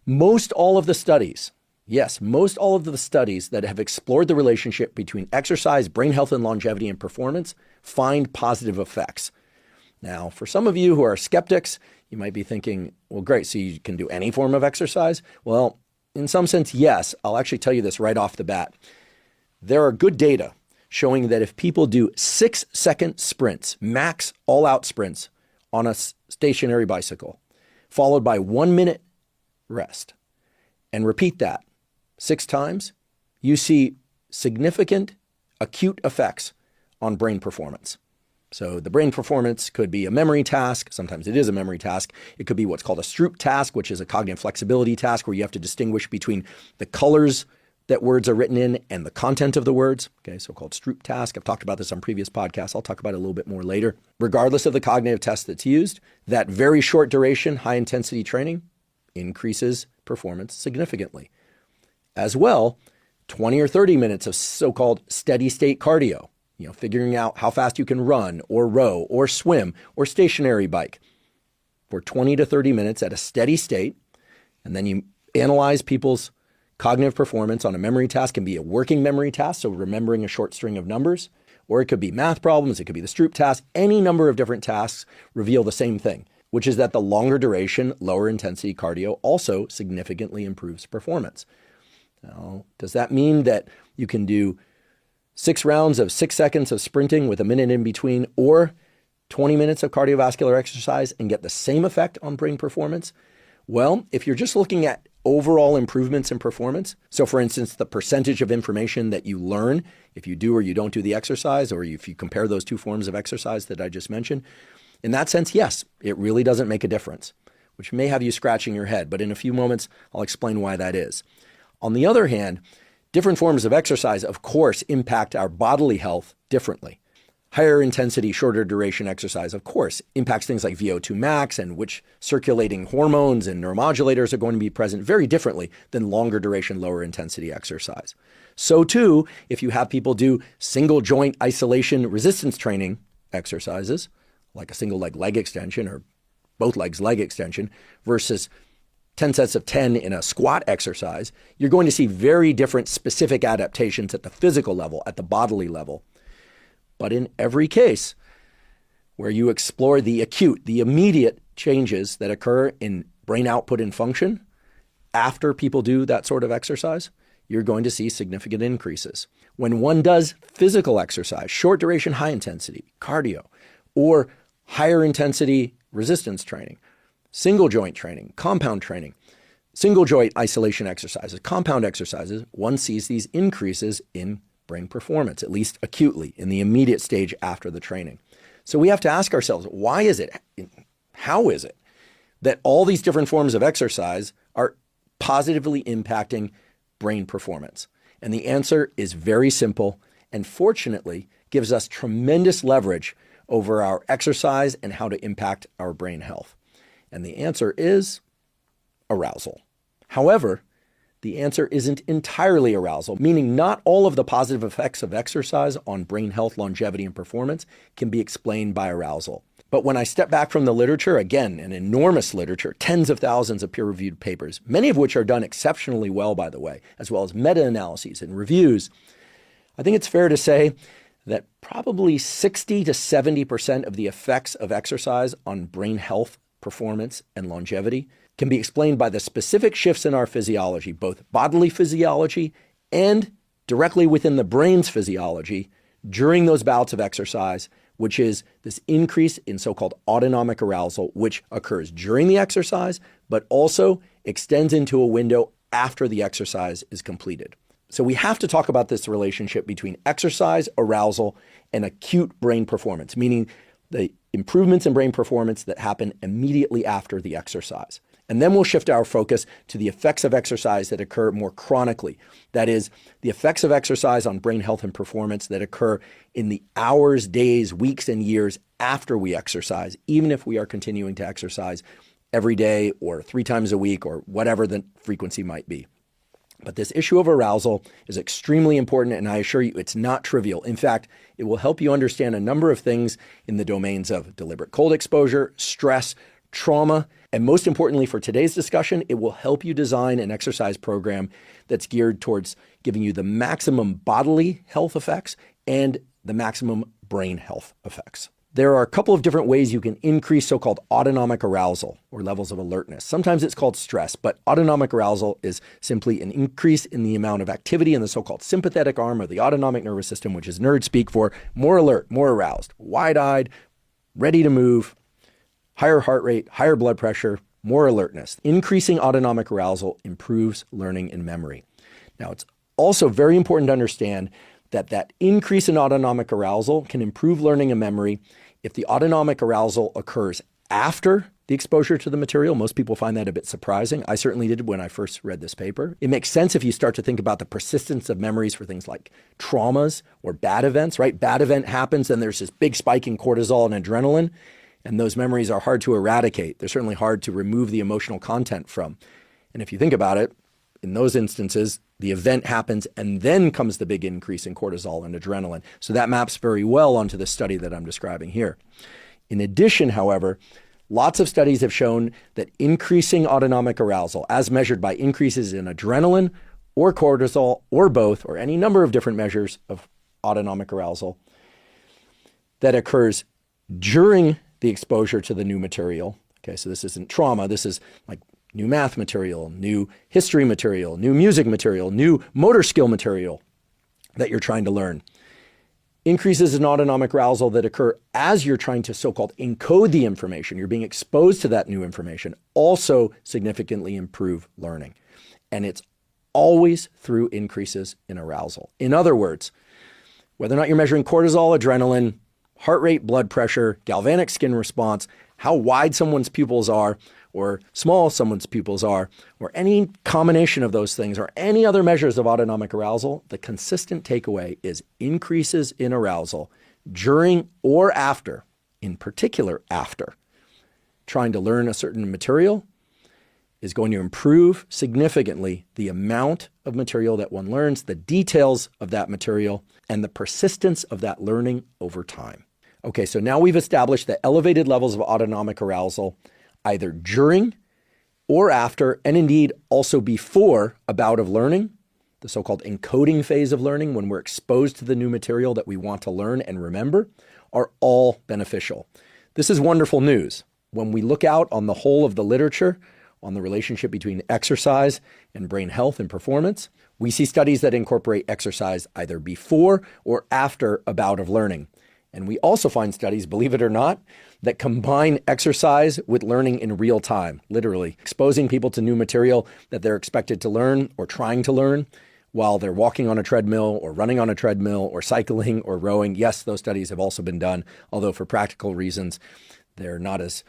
Most all of the studies, yes, most all of the studies that have explored the relationship between exercise, brain health, and longevity and performance find positive effects. Now, for some of you who are skeptics, you might be thinking, well, great, so you can do any form of exercise? Well, in some sense, yes. I'll actually tell you this right off the bat. There are good data showing that if people do 6-second sprints, max all-out sprints on a stationary bicycle, followed by 1 minute rest, and repeat that 6 times, you see significant acute effects on brain performance. So the brain performance could be a memory task. Sometimes it is a memory task. It could be what's called a Stroop task, which is a cognitive flexibility task where you have to distinguish between the colors that words are written in and the content of the words. Okay, so-called Stroop task. I've talked about this on previous podcasts. I'll talk about it a little bit more later. Regardless of the cognitive test that's used, that very short duration, high intensity training increases performance significantly. As well, 20 or 30 minutes of so-called steady state cardio, figuring out how fast you can run or row or swim or stationary bike for 20 to 30 minutes at a steady state. And then you analyze people's cognitive performance on a memory task. It can be a working memory task, so remembering a short string of numbers, or it could be math problems. It could be the Stroop task. Any number of different tasks reveal the same thing, which is that the longer duration, lower intensity cardio also significantly improves performance. Now, does that mean that you can do 6 rounds of 6 seconds of sprinting with a minute in between, or 20 minutes of cardiovascular exercise and get the same effect on brain performance? Well, if you're just looking at overall improvements in performance, so for instance, the percentage of information that you learn if you do or you don't do the exercise, or if you compare those 2 forms of exercise that I just mentioned, in that sense, yes, it really doesn't make a difference, which may have you scratching your head, but in a few moments, I'll explain why that is. On the other hand, different forms of exercise, of course, impact our bodily health differently. Higher intensity, shorter duration exercise, of course, impacts things like VO2 max and which circulating hormones and neuromodulators are going to be present very differently than longer duration, lower intensity exercise. So too, if you have people do single joint isolation resistance training exercises, like a single leg extension or both legs leg extension versus 10 sets of 10 in a squat exercise, you're going to see very different specific adaptations at the physical level, at the bodily level. But in every case where you explore the acute, the immediate changes that occur in brain output and function after people do that sort of exercise, you're going to see significant increases. When one does physical exercise, short duration, high intensity, cardio, or higher intensity resistance training, single joint training, compound training, single joint isolation exercises, compound exercises, one sees these increases in brain performance, at least acutely, in the immediate stage after the training. So we have to ask ourselves, why is it, how is it that all these different forms of exercise are positively impacting brain performance? And the answer is very simple and fortunately gives us tremendous leverage over our exercise and how to impact our brain health. And the answer is arousal. However, the answer isn't entirely arousal, meaning not all of the positive effects of exercise on brain health, longevity, and performance can be explained by arousal. But when I step back from the literature, again, an enormous literature, tens of thousands of peer-reviewed papers, many of which are done exceptionally well, by the way, as well as meta-analyses and reviews, I think it's fair to say that probably 60 to 70% of the effects of exercise on brain health, performance, and longevity can be explained by the specific shifts in our physiology, both bodily physiology and directly within the brain's physiology during those bouts of exercise, which is this increase in so-called autonomic arousal, which occurs during the exercise, but also extends into a window after the exercise is completed. So we have to talk about this relationship between exercise, arousal, and acute brain performance, meaning the improvements in brain performance that happen immediately after the exercise. And then we'll shift our focus to the effects of exercise that occur more chronically. That is, the effects of exercise on brain health and performance that occur in the hours, days, weeks, and years after we exercise, even if we are continuing to exercise every day or 3 times a week or whatever the frequency might be. But this issue of arousal is extremely important, and I assure you it's not trivial. In fact, it will help you understand a number of things in the domains of deliberate cold exposure, stress, trauma, And most importantly for today's discussion, it will help you design an exercise program that's geared towards giving you the maximum bodily health effects and the maximum brain health effects. There are a couple of different ways you can increase so-called autonomic arousal or levels of alertness. Sometimes it's called stress, but autonomic arousal is simply an increase in the amount of activity in the so-called sympathetic arm of the autonomic nervous system, which is nerd speak for more alert, more aroused, wide-eyed, ready to move, higher heart rate, higher blood pressure, more alertness. Increasing autonomic arousal improves learning and memory. Now, it's also very important to understand that increase in autonomic arousal can improve learning and memory if the autonomic arousal occurs after the exposure to the material. Most people find that a bit surprising. I certainly did when I first read this paper. It makes sense if you start to think about the persistence of memories for things like traumas or bad events, right? Bad event happens and there's this big spike in cortisol and adrenaline, and those memories are hard to eradicate. They're certainly hard to remove the emotional content from. And if you think about it, in those instances, the event happens and then comes the big increase in cortisol and adrenaline. So that maps very well onto the study that I'm describing here. In addition, however, lots of studies have shown that increasing autonomic arousal, as measured by increases in adrenaline or cortisol or both, or any number of different measures of autonomic arousal, that occurs during the exposure to the new material. Okay, so this isn't trauma. This is like new math material, new history material, new music material, new motor skill material that you're trying to learn. Increases in autonomic arousal that occur as you're trying to so-called encode the information, you're being exposed to that new information, also significantly improve learning. And it's always through increases in arousal. In other words, whether or not you're measuring cortisol, adrenaline, heart rate, blood pressure, galvanic skin response, how wide someone's pupils are, or small someone's pupils are, or any combination of those things, or any other measures of autonomic arousal, the consistent takeaway is increases in arousal during or after, in particular after, trying to learn a certain material is going to improve significantly the amount of material that one learns, the details of that material, and the persistence of that learning over time. Okay, so now we've established that elevated levels of autonomic arousal either during or after, and indeed also before a bout of learning, the so-called encoding phase of learning, when we're exposed to the new material that we want to learn and remember, are all beneficial. This is wonderful news. When we look out on the whole of the literature on the relationship between exercise and brain health and performance, we see studies that incorporate exercise either before or after a bout of learning. And we also find studies, believe it or not, that combine exercise with learning in real time, literally exposing people to new material that they're expected to learn or trying to learn while they're walking on a treadmill or running on a treadmill or cycling or rowing. Yes, those studies have also been done, although for practical reasons, they're not as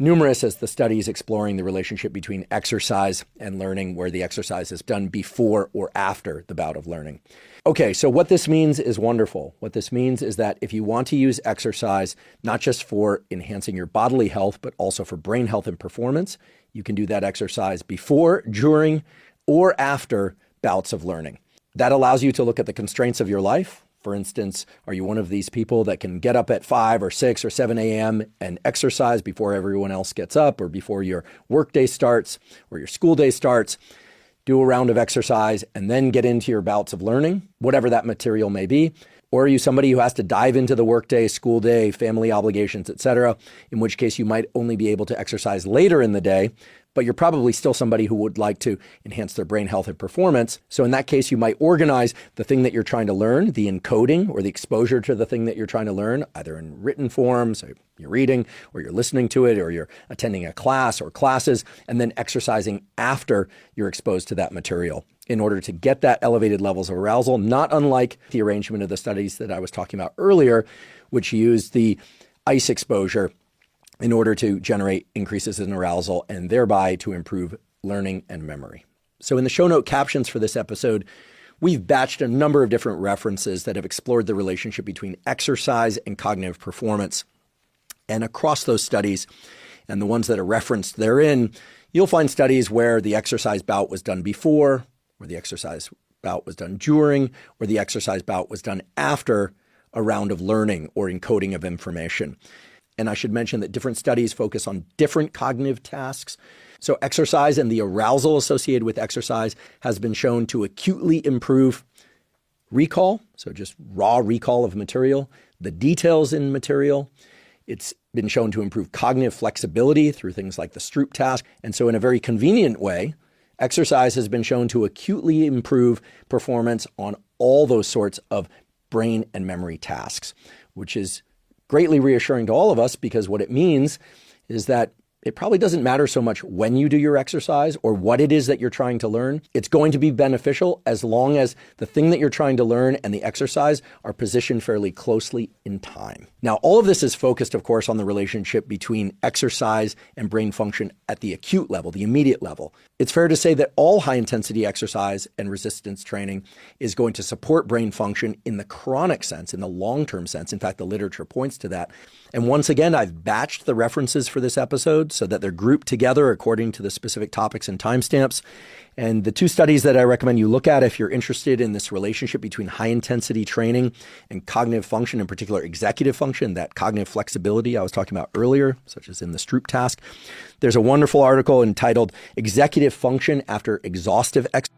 numerous as the studies exploring the relationship between exercise and learning, where the exercise is done before or after the bout of learning. Okay, so what this means is wonderful. What this means is that if you want to use exercise, not just for enhancing your bodily health, but also for brain health and performance, you can do that exercise before, during, or after bouts of learning. That allows you to look at the constraints of your life. For instance, are you one of these people that can get up at 5 or 6 or 7 a.m. and exercise before everyone else gets up, or before your workday starts or your school day starts? Do a round of exercise and then get into your bouts of learning, whatever that material may be. Or are you somebody who has to dive into the workday, school day, family obligations, etc., in which case you might only be able to exercise later in the day, but you're probably still somebody who would like to enhance their brain health and performance. So in that case, you might organize the thing that you're trying to learn, the encoding or the exposure to the thing that you're trying to learn, either in written form, so you're reading, or you're listening to it, or you're attending a class or classes, and then exercising after you're exposed to that material in order to get that elevated levels of arousal, not unlike the arrangement of the studies that I was talking about earlier, which used the ice exposure in order to generate increases in arousal and thereby to improve learning and memory. So in the show note captions for this episode, we've batched a number of different references that have explored the relationship between exercise and cognitive performance. And across those studies, and the ones that are referenced therein, you'll find studies where the exercise bout was done before, or the exercise bout was done during, or the exercise bout was done after a round of learning or encoding of information. And I should mention that different studies focus on different cognitive tasks. So exercise and the arousal associated with exercise has been shown to acutely improve recall, so just raw recall of material, the details in material. It's been shown to improve cognitive flexibility through things like the Stroop task. And so in a very convenient way, exercise has been shown to acutely improve performance on all those sorts of brain and memory tasks, which is greatly reassuring to all of us, because what it means is that it probably doesn't matter so much when you do your exercise or what it is that you're trying to learn. It's going to be beneficial as long as the thing that you're trying to learn and the exercise are positioned fairly closely in time. Now, all of this is focused, of course, on the relationship between exercise and brain function at the acute level, the immediate level. It's fair to say that all high-intensity exercise and resistance training is going to support brain function in the chronic sense, in the long-term sense. In fact, the literature points to that. And once again, I've batched the references for this episode so that they're grouped together according to the specific topics and timestamps. And the two studies that I recommend you look at if you're interested in this relationship between high-intensity training and cognitive function, in particular executive function, that cognitive flexibility I was talking about earlier, such as in the Stroop task. There's a wonderful article entitled Executive Function After Exhaustive Exercise.